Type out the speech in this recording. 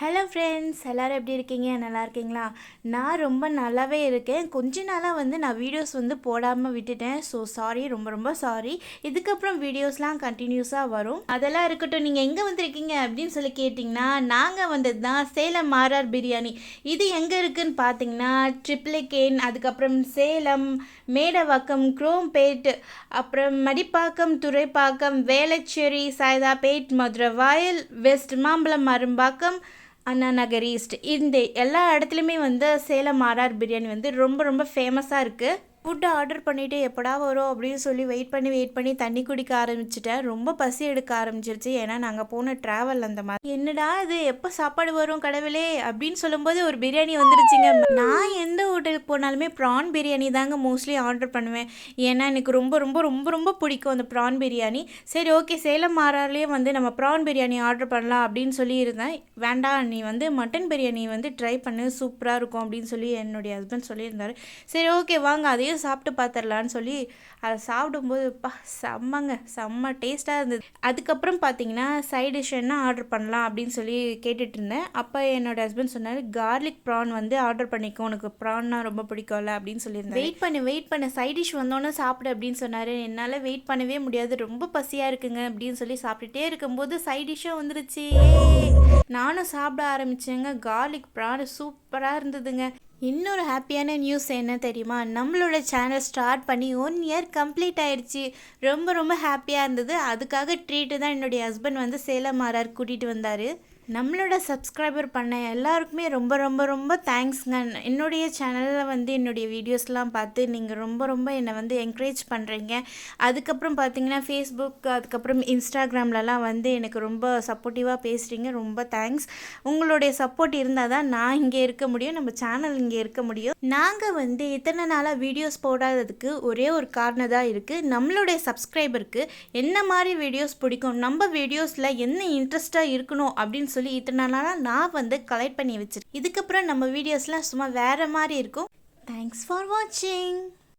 Hello friends, எல்லோரும் எப்படி இருக்கீங்க? நல்லா இருக்கீங்களா? நான் ரொம்ப நல்லாவே இருக்கேன். கொஞ்ச நாளாக நான் வீடியோஸ் போடாமல் விட்டுட்டேன். ஸோ சாரி, ரொம்ப ரொம்ப சாரி. இதுக்கப்புறம் வீடியோஸ்லாம் கண்டினியூஸாக வரும். அதெல்லாம் இருக்கட்டும். நீங்கள் எங்கே வந்திருக்கீங்க அப்படின்னு சொல்லி கேட்டிங்கன்னா, நாங்கள் வந்தது தான் சேலம் ஆர்ஆர் பிரியாணி. இது எங்கே இருக்குதுன்னு பார்த்தீங்கன்னா, ட்ரிப்ளிகேன், அதுக்கப்புறம் சேலம், மேடவாக்கம், குரோம்பேட், அப்புறம் மடிப்பாக்கம், துறைப்பாக்கம், வேளச்சேரி, சாய்தாப்பேட், மதுரை வயல், வெஸ்ட் மாம்பலம், அரும்பாக்கம், அண்ணா நகர் ஈஸ்ட், இந்த எல்லா இடத்துலையுமே சேலம் ஆர்ஆர் பிரியாணி ரொம்ப ரொம்ப ஃபேமஸாக இருக்குது. ஃபுட்டு ஆர்டர் பண்ணிவிட்டு எப்படா வரும் அப்படின்னு சொல்லி வெயிட் பண்ணி தண்ணி குடிக்க ஆரம்பிச்சிட்டேன். ரொம்ப பசி எடுக்க ஆரம்பிச்சிருச்சு. ஏன்னா நாங்கள் போன ட்ராவல் அந்த மாதிரி. என்னடா இது, எப்போ சாப்பாடு வரும் கடவுளே அப்படின்னு சொல்லும்போது ஒரு பிரியாணி வந்துருச்சுங்க. நான் எந்த ஹோட்டலுக்கு போனாலுமே ப்ரான் பிரியாணி தாங்க மோஸ்ட்லி ஆர்டர் பண்ணுவேன். ஏன்னா எனக்கு ரொம்ப ரொம்ப ரொம்ப ரொம்ப பிடிக்கும் அந்த ப்ரான் பிரியாணி. சரி, ஓகே, சேலம் ஆர்ஆர்லேயே நம்ம ப்ரான் பிரியாணி ஆர்டர் பண்ணலாம் அப்படின்னு சொல்லி இருந்தேன். வேண்டாம், நீ மட்டன் பிரியாணி ட்ரை பண்ணு, சூப்பராக இருக்கும் அப்படின்னு சொல்லி என்னுடைய ஹஸ்பண்ட் சொல்லியிருந்தாரு. சரி, ஓகே, வாங்க அதையும் சாப்பிட்டு பார்த்துடலான்னு சொல்லி அதை சாப்பிடும்போது செம்ம டேஸ்ட்டாக இருந்தது. அதுக்கப்புறம் பார்த்தீங்கன்னா சைட் டிஷ் என்ன ஆர்டர் பண்ணலாம் அப்படின்னு சொல்லி கேட்டுட்டு இருந்தேன். அப்போ என்னோட ஹஸ்பண்ட் சொன்னார், கார்லிக் ப்ரான் ஆர்டர் பண்ணிக்கோ, உனக்கு ப்ரான்னா ரொம்ப பிடிக்கும்ல அப்படின்னு சொல்லியிருந்தேன். வெயிட் பண்ண சைட் டிஷ் வந்தோன்னே சாப்பிடு அப்படின்னு சொன்னார். என்னால் வெயிட் பண்ணவே முடியாது, ரொம்ப பசியாக இருக்குங்க அப்படின்னு சொல்லி சாப்பிட்டுட்டே இருக்கும்போது சைட் டிஷ்ஷாக வந்துருச்சு. நானும் சாப்பிட ஆரம்பித்தேங்க. கார்லிக் ப்ரான் சூப்பராக இருந்ததுங்க. இன்னொரு ஹாப்பியான நியூஸ் என்ன தெரியுமா? நம்மளோட சேனல் ஸ்டார்ட் பண்ணி 1 இயர் கம்ப்ளீட் ஆயிடுச்சு. ரொம்ப ரொம்ப ஹாப்பியாக இருந்தது. அதுக்காக ட்ரீட்டு தான் என்னுடைய ஹஸ்பண்ட் சேலம் ஆர்ஆர் கூட்டிகிட்டு வந்தார். நம்மளோட சப்ஸ்கிரைபர் பண்ண எல்லாருக்குமே ரொம்ப ரொம்ப ரொம்ப தேங்க்ஸ்ங்க. என்னுடைய சேனலில் என்னுடைய வீடியோஸ்லாம் பார்த்து நீங்கள் ரொம்ப ரொம்ப என்னை என்கரேஜ் பண்ணுறீங்க. அதுக்கப்புறம் பார்த்தீங்கன்னா ஃபேஸ்புக், அதுக்கப்புறம் இன்ஸ்டாகிராம்லலாம் எனக்கு ரொம்ப சப்போர்ட்டிவாக பேசுகிறீங்க. ரொம்ப தேங்க்ஸ். உங்களுடைய சப்போர்ட் இருந்தால் தான் நான் இங்கே இருக்க முடியும், நம்ம சேனல் இங்கே இருக்க முடியும். நாங்கள் இத்தனை நாளாக வீடியோஸ் போடாததுக்கு ஒரே ஒரு காரணம் தான் இருக்குது. நம்மளுடைய சப்ஸ்கிரைபருக்கு என்ன மாதிரி வீடியோஸ் பிடிக்கும், நம்ம வீடியோஸில் என்ன இன்ட்ரெஸ்ட்டாக இருக்கணும் அப்படின்னு சொல்லி இத்தனை நாளாக நான் கலெக்ட் பண்ணி வச்சிருக்கேன். இதுக்கப்புறம் நம்ம வீடியோஸ்லாம் சும்மா வேறு மாதிரி இருக்கும். தேங்க்ஸ் ஃபார் வாட்சிங்.